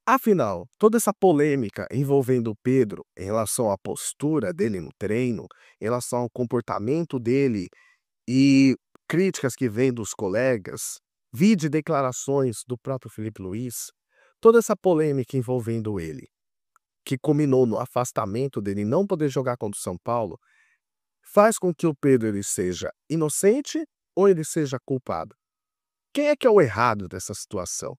Afinal, toda essa polêmica envolvendo o Pedro em relação à postura dele no treino, em relação ao comportamento dele e críticas que vêm dos colegas, vide declarações do próprio Felipe Luiz, toda essa polêmica envolvendo ele, que culminou no afastamento dele e não poder jogar contra o São Paulo, faz com que o Pedro ele seja inocente ou ele seja culpado? Quem é que é o errado dessa situação?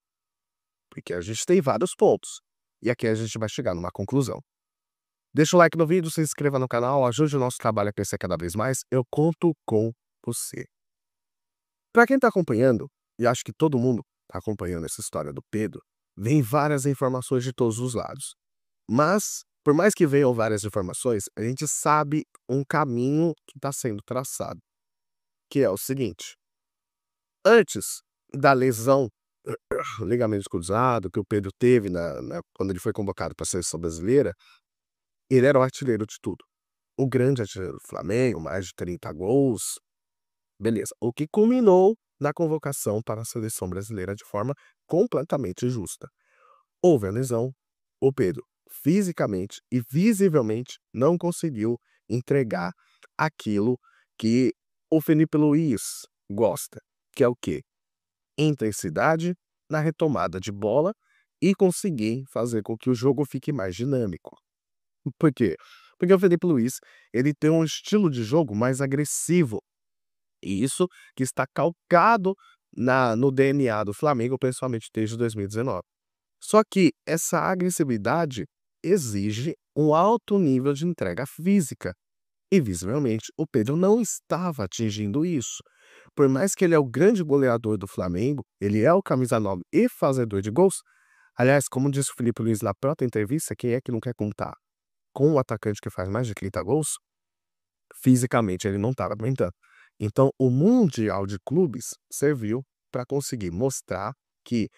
Porque a gente tem vários pontos, e aqui a gente vai chegar numa conclusão. Deixa o like no vídeo, se inscreva no canal, ajude o nosso trabalho a crescer cada vez mais, eu conto com você. Para quem está acompanhando, e acho que todo mundo está acompanhando essa história do Pedro, vem várias informações de todos os lados. Mas, por mais que venham várias informações, a gente sabe um caminho que está sendo traçado, que é o seguinte: antes da lesão, ligamento cruzado, que o Pedro teve quando ele foi convocado para a seleção brasileira, ele era o artilheiro de tudo. O grande artilheiro do Flamengo, mais de 30 gols, beleza. O que culminou na convocação para a seleção brasileira de forma completamente justa. Houve a lesão, o Pedro fisicamente e visivelmente não conseguiu entregar aquilo que o Felipe Luiz gosta, que é o quê? Intensidade na retomada de bola e conseguir fazer com que o jogo fique mais dinâmico. Por quê? Porque o Felipe Luiz, ele tem um estilo de jogo mais agressivo, e isso que está calcado no DNA do Flamengo, principalmente desde 2019. Só que essa agressividade exige um alto nível de entrega física, e visivelmente o Pedro não estava atingindo isso. Por mais que ele é o grande goleador do Flamengo, ele é o camisa 9 e fazedor de gols. Aliás, como disse o Felipe Luiz na própria entrevista, quem é que não quer contar com o atacante que faz mais de 30 gols? Fisicamente ele não estava aguentando. Então o Mundial de Clubes serviu para conseguir mostrar que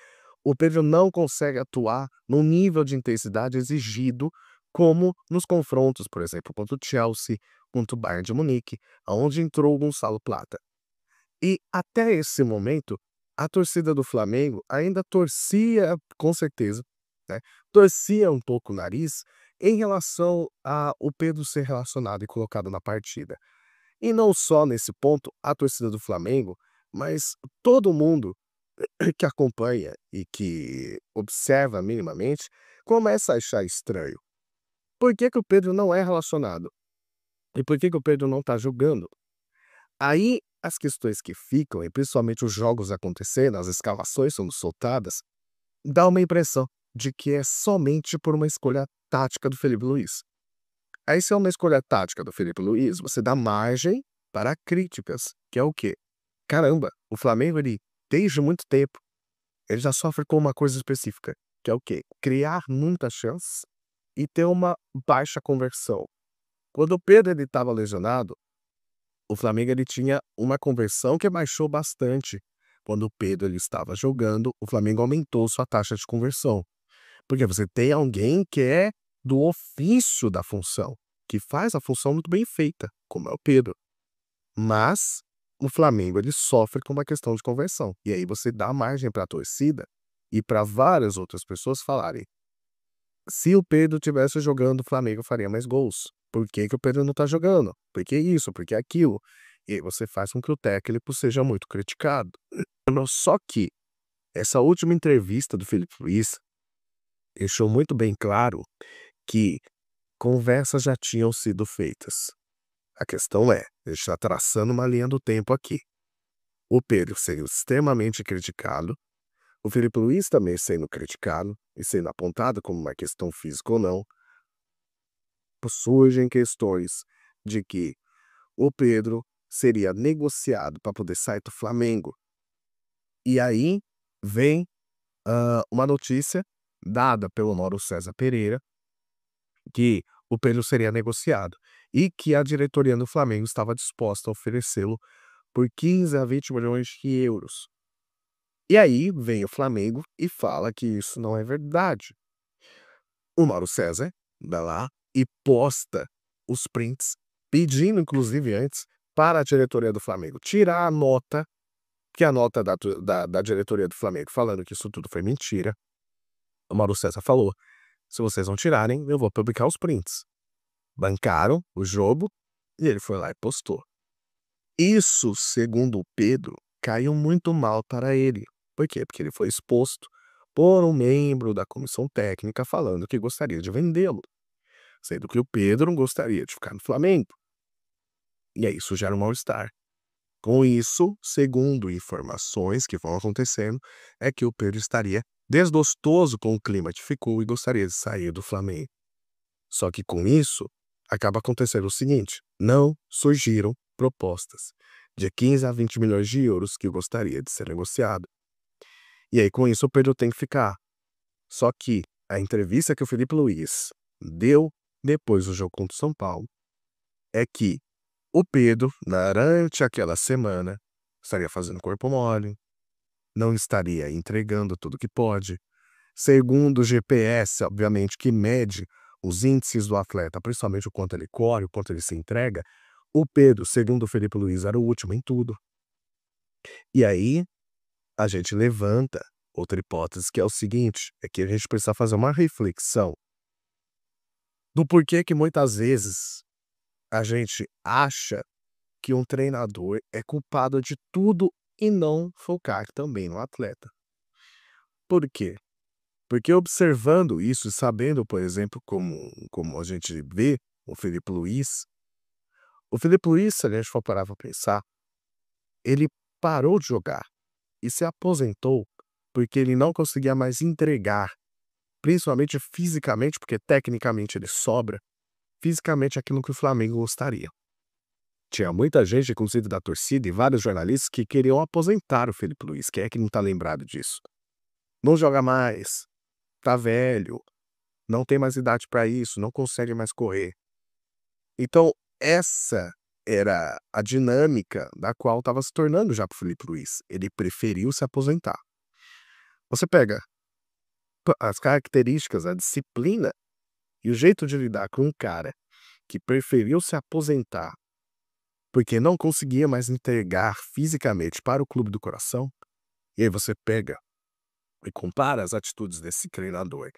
o Pedro não consegue atuar no nível de intensidade exigido, como nos confrontos, por exemplo, contra o Chelsea, contra o Bayern de Munique, onde entrou o Gonçalo Plata. E até esse momento, a torcida do Flamengo ainda torcia, com certeza, né, torcia um pouco o nariz em relação a o Pedro ser relacionado e colocado na partida. E não só nesse ponto a torcida do Flamengo, mas todo mundo que acompanha e que observa minimamente, começa a achar estranho. Por que que o Pedro não é relacionado? E por que que o Pedro não está jogando? Aí as questões que ficam, e principalmente os jogos acontecendo, as escalações sendo soltadas, dá uma impressão de que é somente por uma escolha tática do Felipe Luiz. Aí se é uma escolha tática do Felipe Luiz, você dá margem para críticas, que é o quê? Caramba, o Flamengo ele desde muito tempo ele já sofre com uma coisa específica, que é o quê? Criar muitas chances e ter uma baixa conversão. Quando o Pedro ele estava lesionado, o Flamengo ele tinha uma conversão que baixou bastante. Quando o Pedro ele estava jogando, o Flamengo aumentou sua taxa de conversão. Porque você tem alguém que é do ofício da função, que faz a função muito bem feita, como é o Pedro. Mas o Flamengo ele sofre com uma questão de conversão. E aí você dá margem para a torcida e para várias outras pessoas falarem: se o Pedro tivesse jogando, o Flamengo faria mais gols. Por que que o Pedro não está jogando? Por que isso? Por que aquilo? E aí você faz com que o técnico seja muito criticado. Só que essa última entrevista do Felipe Luiz deixou muito bem claro que conversas já tinham sido feitas. A questão é, a gente está traçando uma linha do tempo aqui. O Pedro sendo extremamente criticado, o Felipe Luiz também sendo criticado e sendo apontado como uma questão física ou não. Surgem questões de que o Pedro seria negociado para poder sair do Flamengo. E aí vem uma notícia dada pelo Mauro César Pereira que o Pedro seria negociado e que a diretoria do Flamengo estava disposta a oferecê-lo por 15 a 20 milhões de euros. E aí vem o Flamengo e fala que isso não é verdade. O Mauro César vai lá e posta os prints, pedindo inclusive antes para a diretoria do Flamengo tirar a nota, que é a nota da diretoria do Flamengo falando que isso tudo foi mentira. O Mauro César falou: se vocês não tirarem, eu vou publicar os prints. Bancaram o jogo e ele foi lá e postou. Isso, segundo o Pedro, caiu muito mal para ele. Por quê? Porque ele foi exposto por um membro da comissão técnica falando que gostaria de vendê-lo, sendo que o Pedro gostaria de ficar no Flamengo. E aí isso gera um mal-estar. Com isso, segundo informações que vão acontecendo, é que o Pedro estaria desgostoso com o clima que ficou e gostaria de sair do Flamengo. Só que com isso, acaba acontecendo o seguinte: não surgiram propostas de 15 a 20 milhões de euros que gostaria de ser negociado. E aí, com isso, o Pedro tem que ficar. Só que a entrevista que o Felipe Luiz deu depois do jogo contra o São Paulo é que o Pedro, durante aquela semana, estaria fazendo corpo mole, não estaria entregando tudo que pode. Segundo o GPS, obviamente, que mede os índices do atleta, principalmente o quanto ele corre, o quanto ele se entrega, o Pedro, segundo o Felipe Luiz, era o último em tudo. E aí, a gente levanta outra hipótese, que é o seguinte: é que a gente precisa fazer uma reflexão do porquê que muitas vezes a gente acha que um treinador é culpado de tudo e não focar também no atleta. Por quê? Porque observando isso e sabendo, por exemplo, como a gente vê o Felipe Luiz, se a gente for parar para pensar, ele parou de jogar e se aposentou porque ele não conseguia mais entregar, principalmente fisicamente, porque tecnicamente ele sobra, fisicamente aquilo que o Flamengo gostaria. Tinha muita gente, inclusive da torcida e vários jornalistas, que queriam aposentar o Felipe Luiz. Quem é que não tá lembrado disso? Não joga mais, tá velho, não tem mais idade para isso, não consegue mais correr. Então, essa era a dinâmica da qual estava se tornando já para o Felipe Luiz. Ele preferiu se aposentar. Você pega as características, a disciplina e o jeito de lidar com um cara que preferiu se aposentar porque não conseguia mais entregar fisicamente para o clube do coração, e aí você pega e compara as atitudes desse treinador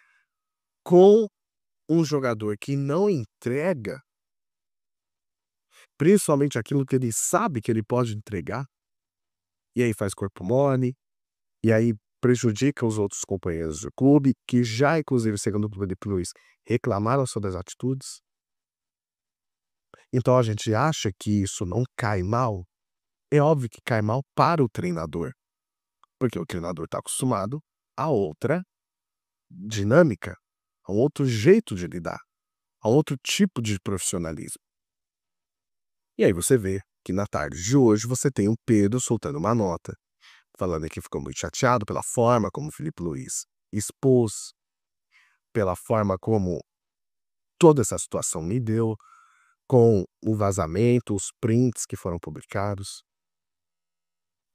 com um jogador que não entrega, principalmente aquilo que ele sabe que ele pode entregar, e aí faz corpo mole, e aí prejudica os outros companheiros do clube, que já, inclusive, segundo o Felipe Luiz, reclamaram sobre as atitudes. Então a gente acha que isso não cai mal. É óbvio que cai mal para o treinador, porque o treinador está acostumado a outra dinâmica, a um outro jeito de lidar, a outro tipo de profissionalismo. E aí você vê que na tarde de hoje você tem o Pedro soltando uma nota, falando que ficou muito chateado pela forma como o Felipe Luiz expôs, pela forma como toda essa situação me deu, com o vazamento, os prints que foram publicados.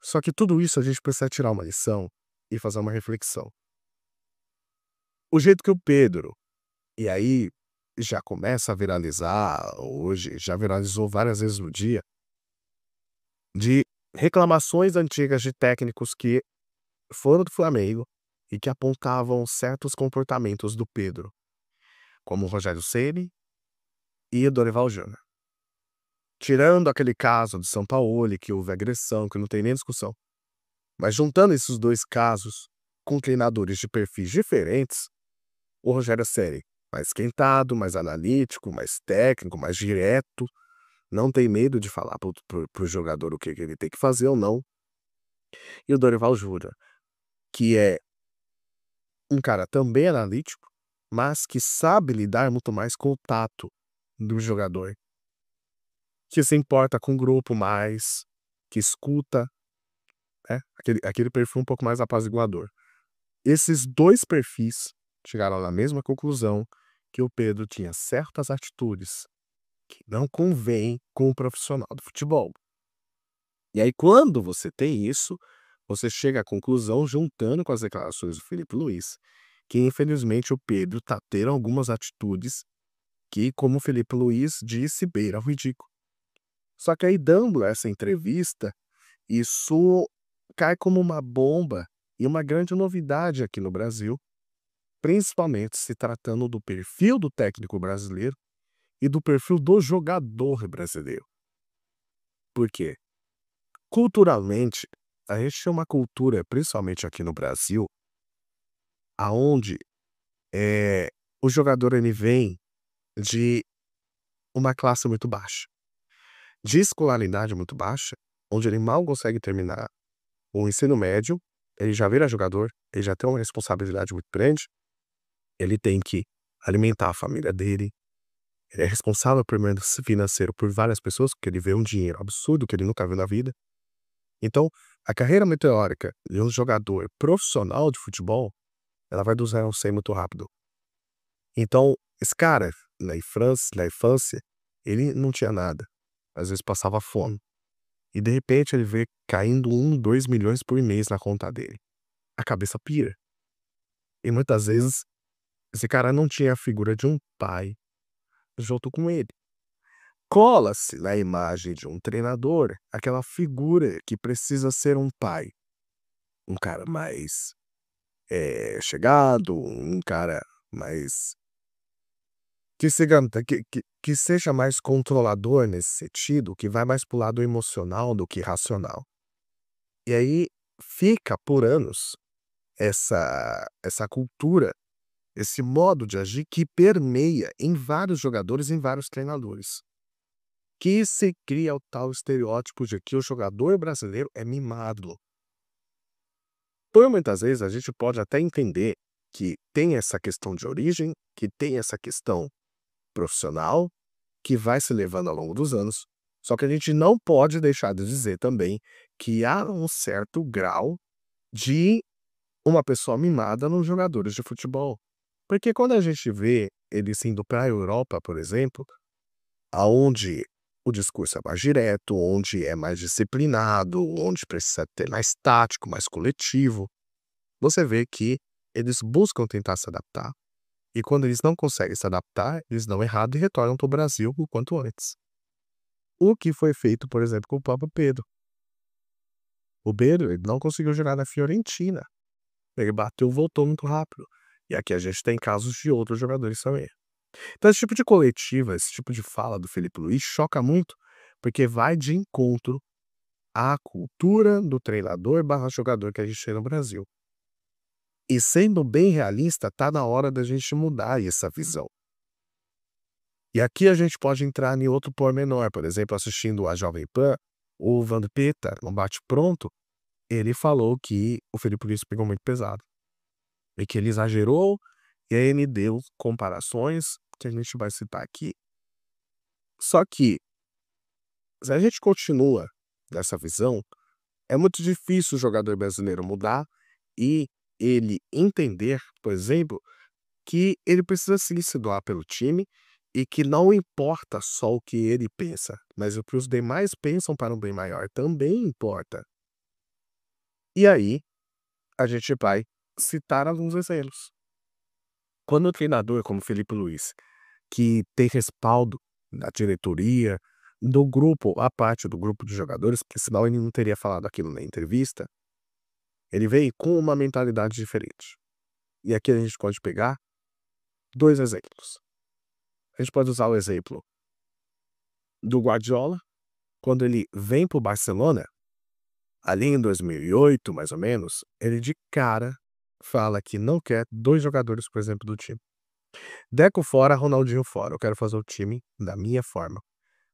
Só que tudo isso a gente precisa tirar uma lição e fazer uma reflexão. O jeito que o Pedro, e aí já começa a viralizar hoje, já viralizou várias vezes no dia, de reclamações antigas de técnicos que foram do Flamengo e que apontavam certos comportamentos do Pedro, como o Rogério Ceni e o Dorival Júnior. Tirando aquele caso de Sampaoli, que houve agressão, que não tem nem discussão. Mas juntando esses dois casos, com treinadores de perfis diferentes, o Rogério Ceni, mais esquentado, mais analítico, mais técnico, mais direto, não tem medo de falar pro jogador o que ele tem que fazer ou não. E o Dorival Júnior, que é um cara também analítico, mas que sabe lidar muito mais com o tato do jogador, que se importa com o grupo mais, que escuta, né? Aquele perfil um pouco mais apaziguador. Esses dois perfis chegaram na mesma conclusão, que o Pedro tinha certas atitudes que não convêm com o profissional do futebol. E aí, quando você tem isso, você chega à conclusão, juntando com as declarações do Felipe Luiz, que infelizmente o Pedro está tendo algumas atitudes que, como o Felipe Luiz disse, beira o ridículo. Só que aí, dando essa entrevista, isso cai como uma bomba e uma grande novidade aqui no Brasil, principalmente se tratando do perfil do técnico brasileiro e do perfil do jogador brasileiro. Por quê? Culturalmente, a gente tem uma cultura, principalmente aqui no Brasil, aonde, eh, o jogador ele vem de uma classe muito baixa, de escolaridade muito baixa, onde ele mal consegue terminar o ensino médio, ele já vira jogador, ele já tem uma responsabilidade muito grande, ele tem que alimentar a família dele, ele é responsável por meio financeiro por várias pessoas, porque ele vê um dinheiro absurdo que ele nunca viu na vida. Então, a carreira meteórica de um jogador profissional de futebol, ela vai do 0 ao 100 muito rápido. Então, esse cara, na infância, ele não tinha nada. Às vezes passava fome. E de repente ele vê caindo 1, 2 milhões por mês na conta dele. A cabeça pira. E muitas vezes esse cara não tinha a figura de um pai junto com ele. Cola-se na imagem de um treinador aquela figura que precisa ser um pai. Um cara mais chegado, um cara mais que seja mais controlador nesse sentido, que vai mais para o lado emocional do que racional. E aí fica por anos essa cultura, esse modo de agir que permeia em vários jogadores, em vários treinadores. Que se cria o tal estereótipo de que o jogador brasileiro é mimado. Por muitas vezes a gente pode até entender que tem essa questão de origem, que tem essa questão profissional, que vai se levando ao longo dos anos, só que a gente não pode deixar de dizer também que há um certo grau de uma pessoa mimada nos jogadores de futebol. Porque quando a gente vê eles indo para a Europa, por exemplo, aonde o discurso é mais direto, onde é mais disciplinado, onde precisa ter mais tático, mais coletivo, você vê que eles buscam tentar se adaptar. E quando eles não conseguem se adaptar, eles dão errado e retornam para o Brasil o quanto antes. O que foi feito, por exemplo, com o próprio Pedro. O Pedro, ele não conseguiu jogar na Fiorentina. Ele bateu, voltou muito rápido. E aqui a gente tem casos de outros jogadores também. Então, esse tipo de coletiva, esse tipo de fala do Felipe Luiz choca muito, porque vai de encontro à cultura do treinador barra jogador que a gente tem no Brasil. E sendo bem realista, tá na hora da gente mudar essa visão. E aqui a gente pode entrar em outro pormenor, por exemplo, assistindo a Jovem Pan, o Vampeta, no bate-pronto, ele falou que o Felipe Luiz pegou muito pesado. E que ele exagerou, e aí ele deu comparações que a gente vai citar aqui. Só que, se a gente continua nessa visão, é muito difícil o jogador brasileiro mudar e ele entender, por exemplo, que ele precisa sim se doar pelo time e que não importa só o que ele pensa, mas o que os demais pensam para um bem maior também importa. E aí, a gente vai citar alguns exemplos. Quando o treinador como Felipe Luiz, que tem respaldo da diretoria, do grupo, a parte do grupo de jogadores, porque senão ele não teria falado aquilo na entrevista, ele veio com uma mentalidade diferente. E aqui a gente pode pegar 2 exemplos. A gente pode usar o exemplo do Guardiola, quando ele vem para o Barcelona, ali em 2008, mais ou menos, ele de cara fala que não quer 2 jogadores, por exemplo, do time. Deco fora, Ronaldinho fora. Eu quero fazer o time da minha forma.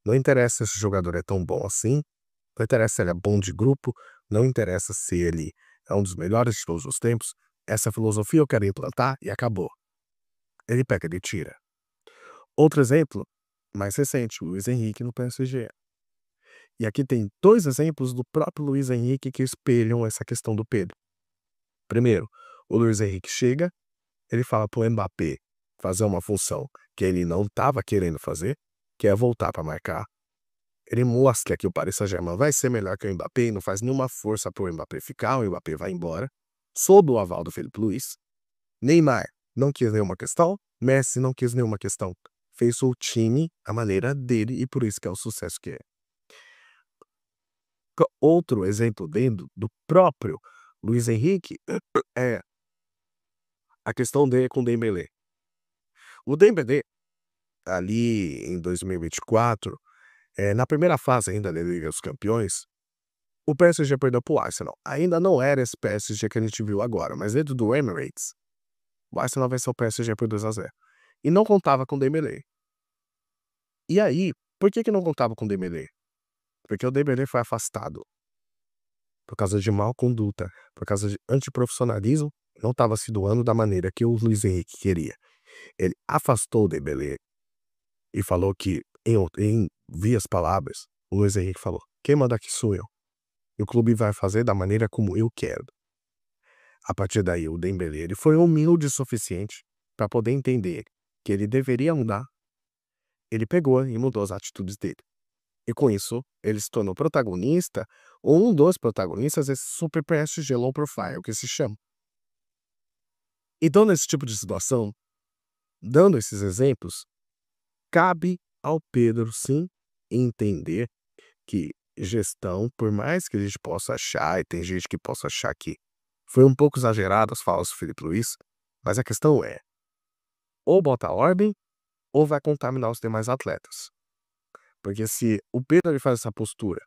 Não interessa se esse jogador é tão bom assim, não interessa se ele é bom de grupo, não interessa se ele é um dos melhores de todos os tempos. Essa filosofia eu quero implantar e acabou. Ele pega, ele tira. Outro exemplo, mais recente, o Luiz Henrique no PSG. E aqui tem 2 exemplos do próprio Luiz Henrique que espelham essa questão do Pedro. Primeiro, o Luiz Henrique chega, ele fala pro Mbappé fazer uma função que ele não estava querendo fazer, que é voltar para marcar. Ele mostra que o Paris Saint-Germain vai ser melhor que o Mbappé e não faz nenhuma força pro Mbappé ficar, o Mbappé vai embora, sob o aval do Felipe Luiz. Neymar não quis nenhuma questão, Messi não quis nenhuma questão. Fez o time à maneira dele e por isso que é o sucesso que é. Outro exemplo dentro do próprio Luiz Henrique é A questão dele com o Dembélé. O Dembélé, ali em 2024, na primeira fase ainda da Liga dos Campeões, o PSG perdeu para o Arsenal. Ainda não era esse PSG que a gente viu agora, mas dentro do Emirates, o Arsenal venceu o PSG por 2-0. E não contava com o Dembélé. E aí, por que não contava com o Dembélé? Porque o Dembélé foi afastado por causa de má conduta, por causa de antiprofissionalismo, não estava se doando da maneira que o Luiz Henrique queria. Ele afastou o Dembélé e falou que, em vias palavras, o Luiz Henrique falou: "Quem manda aqui sou eu. E o clube vai fazer da maneira como eu quero." A partir daí, o Dembélé ele foi humilde o suficiente para poder entender que ele deveria mudar. Ele pegou e mudou as atitudes dele. E com isso, ele se tornou protagonista, ou um dos protagonistas desse Super PSG Low Profile, que se chama. Então, nesse tipo de situação, dando esses exemplos, cabe ao Pedro, sim, entender que gestão, por mais que a gente possa achar, e tem gente que possa achar que foi um pouco exagerado as falas do Felipe Luiz, mas a questão é, ou bota ordem, ou vai contaminar os demais atletas. Porque se o Pedro ele faz essa postura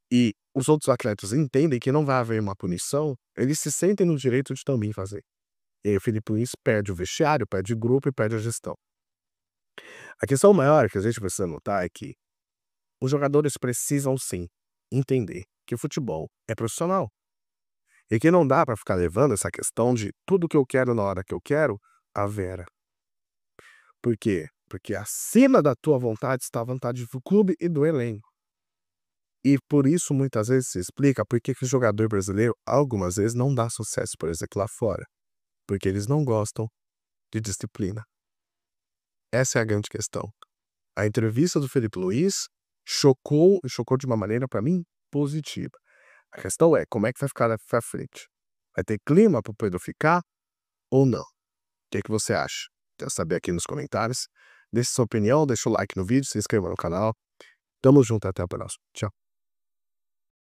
e os outros atletas entendem que não vai haver uma punição, eles se sentem no direito de também fazer. E aí o Felipe Luiz perde o vestiário, perde o grupo e perde a gestão. A questão maior que a gente precisa notar é que os jogadores precisam sim entender que o futebol é profissional. E que não dá para ficar levando essa questão de tudo que eu quero na hora que eu quero a vera. Por quê? Porque acima da tua vontade está a vontade do clube e do elenco. E por isso, muitas vezes, se explica por que o jogador brasileiro, algumas vezes, não dá sucesso, por exemplo, lá fora. Porque eles não gostam de disciplina. Essa é a grande questão. A entrevista do Felipe Luiz chocou de uma maneira, para mim, positiva. A questão é, como é que vai ficar pra frente? Vai ter clima para o Pedro ficar ou não? O que você acha? Quero saber aqui nos comentários. Deixe sua opinião, deixa o like no vídeo, se inscreva no canal. Tamo junto, até a próxima. Tchau.